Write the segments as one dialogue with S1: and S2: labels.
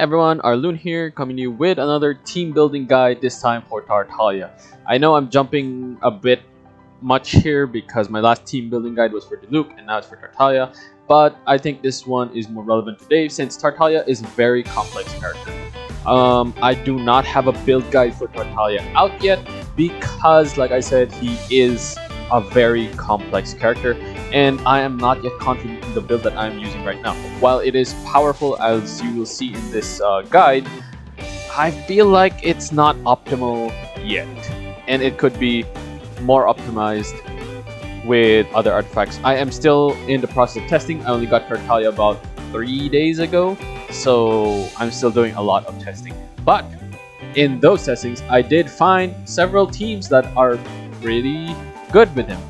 S1: Everyone, Arloon here, coming to you with another team building guide, this time for Tartaglia. I know I'm jumping a bit much here because my last team building guide was for Diluc and now it's for Tartaglia, but I think this one is more relevant today since Tartaglia is a very complex character. I do not have a build guide for Tartaglia out yet because, like I said, he is a very complex character and I am not yet confident in the build that I am using right now. While it is powerful, as you will see in this guide, I feel like it's not optimal yet and it could be more optimized with other artifacts. I am still in the process of testing. I only got Tartaglia about 3 days ago, so I'm still doing a lot of testing. But in those testings, I did find several teams that are pretty good with him.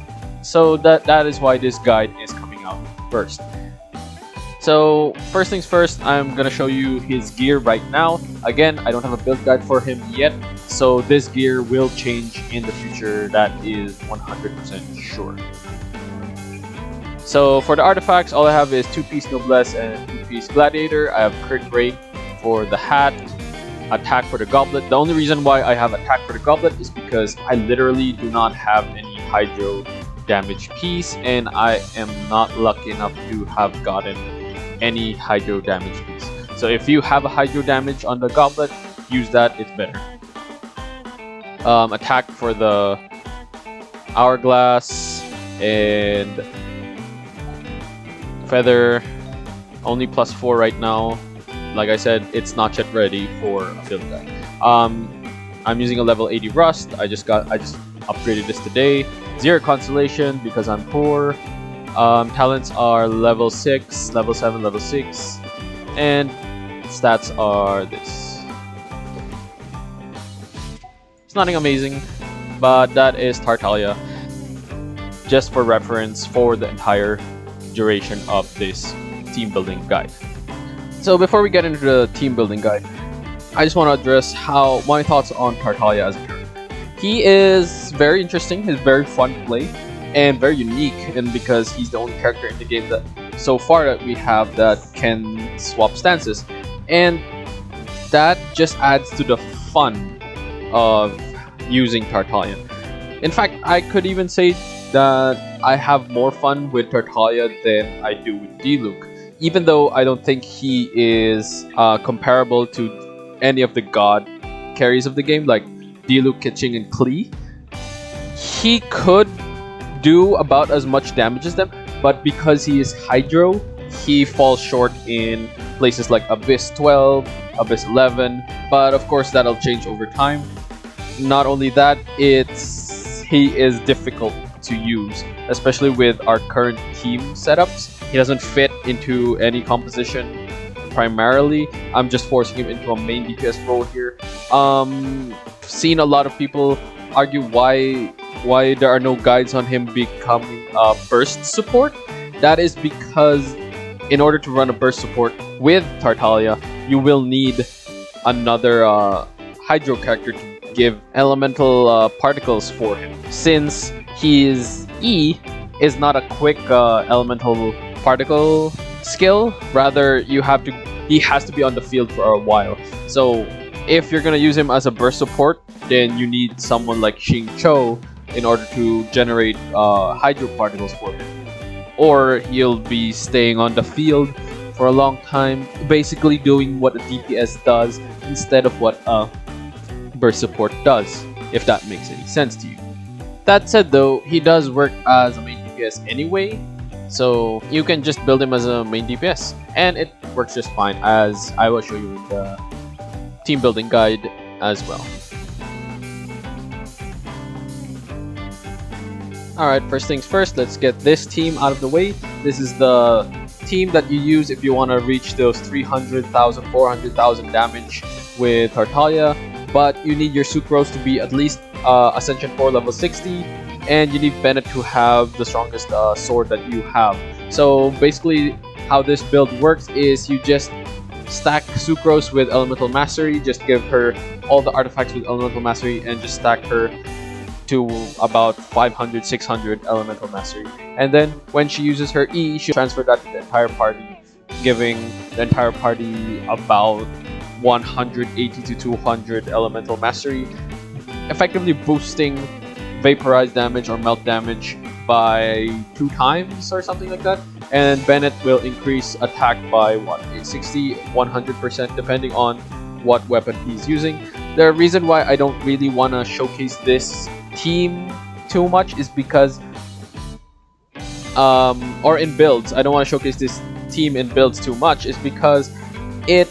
S1: So that is why this guide is coming out first. So first things first, I'm gonna show you his gear right now. Again, I don't have a build guide for him yet, so this gear will change in the future. That is 100% sure. So for the artifacts, all I have is 2-piece Noblesse and 2-piece Gladiator. I have Crit Break for the hat, Attack for the Goblet. The only reason why I have Attack for the Goblet is because I literally do not have any Hydro damage piece, and I am not lucky enough to have gotten any Hydro damage piece. So if you have a Hydro damage on the Goblet, use that, it's better. Attack for the Hourglass and Feather, only +4 right now. Like I said, it's not yet ready for a build guide. I'm using a level 80 Rust. I just upgraded this today. 0 Constellation because I'm poor. Talents are level 6, level 7, level 6, and stats are this. It's nothing amazing, but that is Tartaglia, just for reference for the entire duration of this team building guide. So before we get into the team building guide, I just want to address my thoughts on Tartaglia as a character. He is very interesting, he's very fun to play, and very unique, and because he's the only character in the game that so far that we have that can swap stances, and that just adds to the fun of using Tartaglia. In fact, I could even say that I have more fun with Tartaglia than I do with Diluc, even though I don't think he is comparable to any of the god carries of the game, like Diluc, Keqing, and Klee. He could do about as much damage as them, but because he is Hydro, he falls short in places like Abyss 12, Abyss 11, but of course that'll change over time. Not only that, he is difficult to use, especially with our current team setups. He doesn't fit into any composition primarily. I'm just forcing him into a main DPS role here. Seen a lot of people argue why there are no guides on him becoming a burst support. That is because in order to run a burst support with Tartaglia, you will need another Hydro character to give elemental particles for him. Since his E is not a quick elemental particle skill, rather he has to be on the field for a while. So if you're gonna use him as a burst support, then you need someone like Xing Cho in order to generate Hydro particles for him, or he'll be staying on the field for a long time, basically doing what a DPS does instead of what a burst support does, if that makes any sense to you. That said though, he does work as a main DPS anyway, so you can just build him as a main DPS and it works just fine, as I will show you in the team building guide as well. Alright, first things first, let's get this team out of the way. This is the team that you use if you want to reach those 300,000, 400,000 damage with Tartaglia, but you need your Sucrose to be at least Ascension 4 level 60, and you need Bennett to have the strongest sword that you have. So basically how this build works is you just stack Sucrose with Elemental Mastery, just give her all the artifacts with Elemental Mastery and just stack her to about 500, 600 Elemental Mastery. And then when she uses her E, she'll transfer that to the entire party, giving the entire party about 180 to 200 elemental mastery, effectively boosting vaporize damage or melt damage by 2 times or something like that. And Bennett will increase attack by what, 60, 100% depending on what weapon he's using. The reason why I don't really want to showcase this team too much is because or in builds, I don't want to showcase this team in builds too much is because it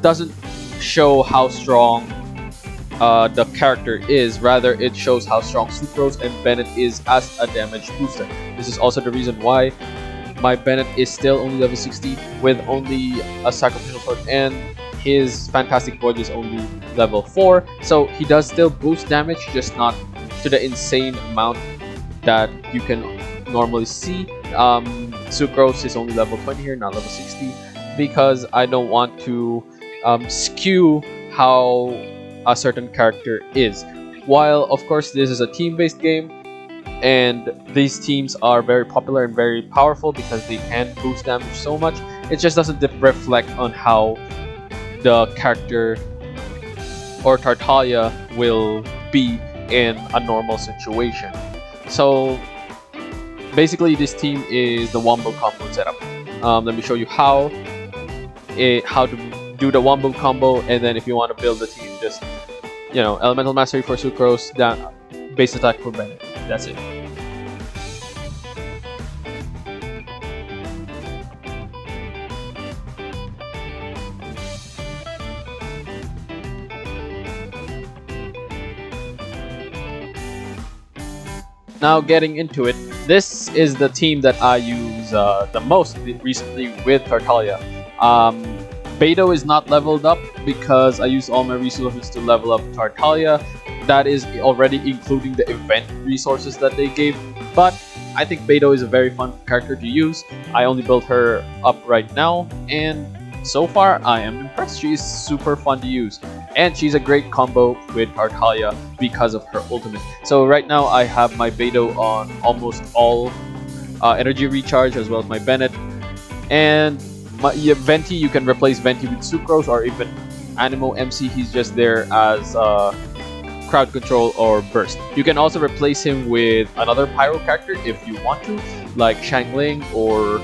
S1: doesn't show how strong the character is. Rather, it shows how strong Sucrose and Bennett is as a damage booster. This is also the reason why my Bennett is still only level 60 with only a sacrificial sword, and his Fantastic Voyage is only level 4. So he does still boost damage, just not to the insane amount that you can normally see. Sucrose is only level 20 here, not level 60, because I don't want to skew how a certain character is. While of course this is a team-based game, and these teams are very popular and very powerful because they can boost damage so much, it just doesn't reflect on how the character or Tartaglia will be in a normal situation. So basically this team is the Wombo Combo setup. Let me show you how to do the Wombo Combo, and then if you want to build the team, just, you know, Elemental Mastery for Sucrose, down base attack for Bennett. That's it. Now getting into it, this is the team that I use the most recently with Tartaglia. Beto is not leveled up because I used all my resources to level up Tartaglia. That is already including the event resources that they gave, but I think Beto is a very fun character to use. I only built her up right now, and so far I am impressed. She's super fun to use, and she's a great combo with Tartaglia because of her ultimate. So right now I have my Beto on almost all energy recharge, as well as my Bennett, and my Venti. You can replace Venti with Sucrose or even Animo MC. He's just there as crowd control or burst. You can also replace him with another pyro character if you want to, like Shangling or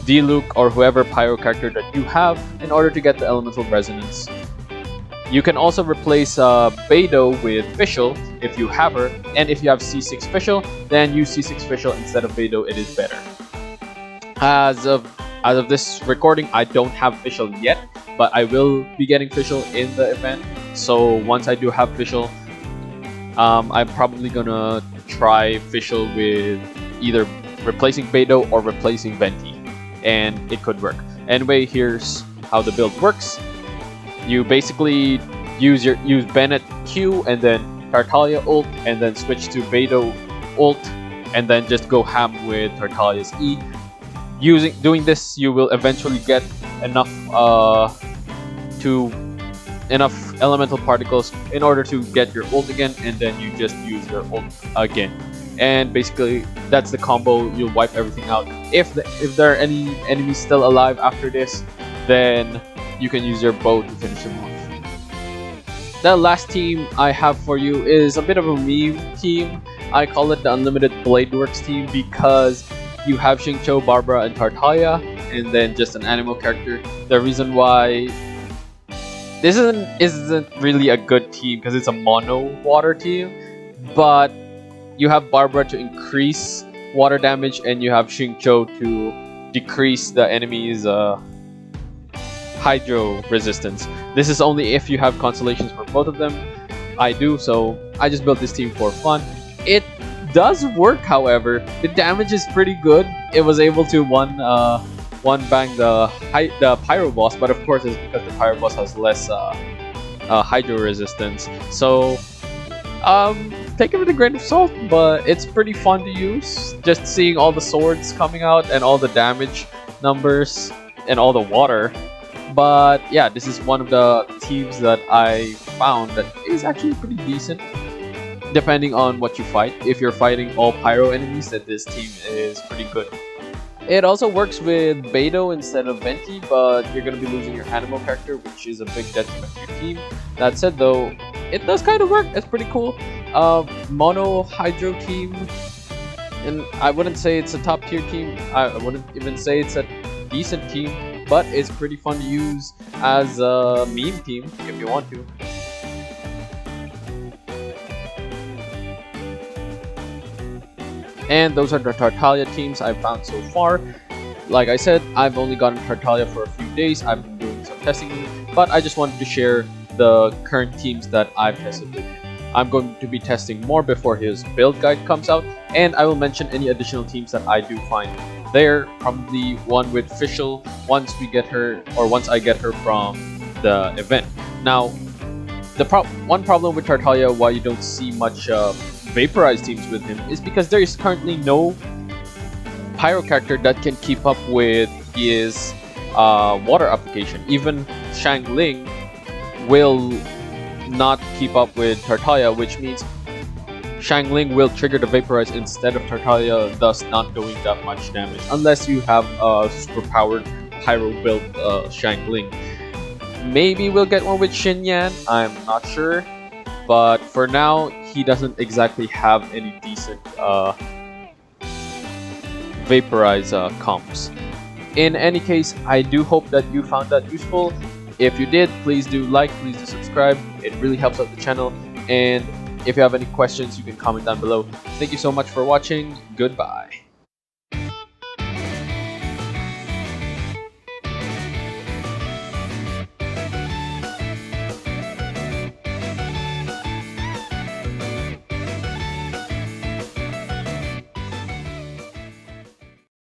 S1: Diluc or whoever pyro character that you have, in order to get the elemental resonance. You can also replace Beto with Fischl if you have her, and if you have C6 Fischl, then use C6 Fischl instead of Beto. It is better. As of this recording, I don't have Fischl yet, but I will be getting Fischl in the event. So once I do have Fischl, I'm probably gonna try Fischl with either replacing Beto or replacing Venti, and it could work. Anyway, here's how the build works. You basically use Bennett Q and then Tartaglia ult, and then switch to Beto ult, and then just go ham with Tartaglia's E. Doing this, you will eventually get enough elemental particles in order to get your ult again, and then you just use your ult again. And basically, that's the combo. You'll wipe everything out. If there are any enemies still alive after this, then you can use your bow to finish them off. The last team I have for you is a bit of a meme team. I call it the Unlimited Bladeworks team because you have Xingqiu, Barbara, and Tartaglia, and then just an Animo character. The reason why this isn't really a good team because it's a mono water team, but you have Barbara to increase water damage, and you have Xingqiu to decrease the enemy's hydro resistance. This is only if you have constellations for both of them. I do, so I just built this team for fun. It does work, however. The damage is pretty good. It was able to one bang the pyro boss, but of course it's because the pyro boss has less hydro resistance. So take it with a grain of salt, but it's pretty fun to use. Just seeing all the swords coming out and all the damage numbers and all the water. But yeah, this is one of the teams that I found that is actually pretty decent, depending on what you fight. If you're fighting all pyro enemies, then this team is pretty good. It also works with Beidou instead of Venti, but you're going to be losing your animal character, which is a big detriment to your team. That said though, it does kind of work. It's pretty cool. Mono Hydro team, and I wouldn't say it's a top tier team. I wouldn't even say it's a decent team, but it's pretty fun to use as a meme team if you want to. And those are the Tartaglia teams I've found so far. Like I said, I've only gotten Tartaglia for a few days. I've been doing some testing, but I just wanted to share the current teams that I've tested with him. I'm going to be testing more before his build guide comes out, and I will mention any additional teams that I do find there, probably one with Fischl once we get her, or once I get her from the event. Now, the one problem with Tartaglia, why you don't see much Vaporize teams with him, is because there is currently no pyro character that can keep up with his water application. Even Xiangling will not keep up with Tartaglia, which means Xiangling will trigger the Vaporize instead of Tartaglia, thus not doing that much damage, unless you have a super powered pyro build Xiangling. Maybe we'll get one with Xinyan, I'm not sure, but for now he doesn't exactly have any decent Vaporize comps. In any case, I do hope that you found that useful. If you did, please do like, please do subscribe. It really helps out the channel. And if you have any questions, you can comment down below. Thank you so much for watching. Goodbye.